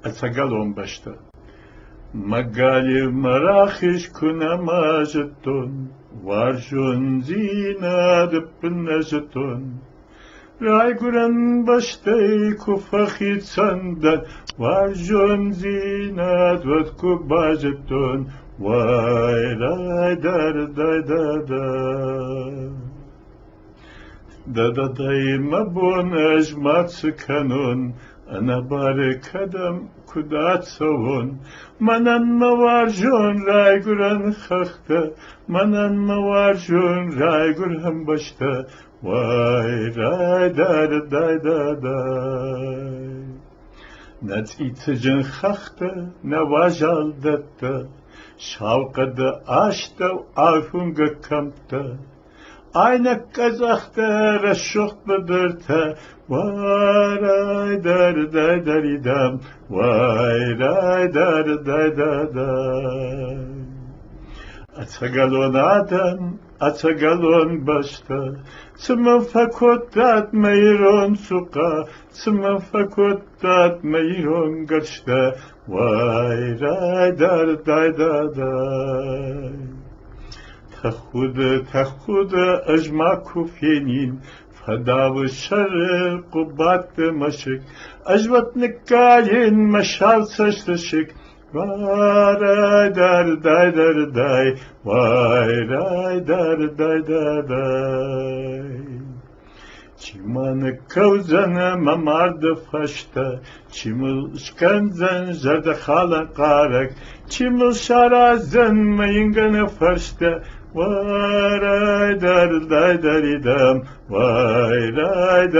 Atagalon başta. Magali marahiş kunamajeton, varjon zina dıpınajeton. Rayguran baştay kufahit sandan, varjon zina dıpınajeton. Vay ray dar da dayma bonaj matsı kanon, ana bari kadam kudat savun. Manan ma varjon rayguran hakta, manan ma varjon rayguran başta. Vay ray dar Nat iticin hakta, ne vajal datta. Şavkadı aşta ahunga kampta. Ayna kazakta raşoklıdır ta. Vay dar idam. Vay dar Atagalon adam, atagalon başta. Tsımın fakottat meyron suka. Tsımın fakottat meyron garşta. Vay dar Tahuda ajma kufyenin. Fadavı şarı kubat maşık. Ajvat nikalin maşal saçlaşık. Vay dar Vay dar Çimanı kavzanı mamardı faşta. Çimil şkanzan jarda khala karak. Çimil şarazan mayınganı faşta. Vay dar idam. Vay dar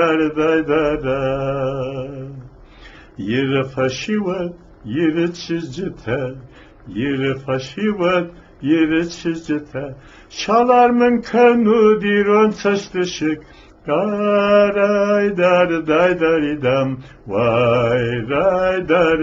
Yere faşivat, yere çizcite. Yere faşivat, yere çizcite. Şalarmın kanu diron saçlaşık. Vay dar idam. Vay dar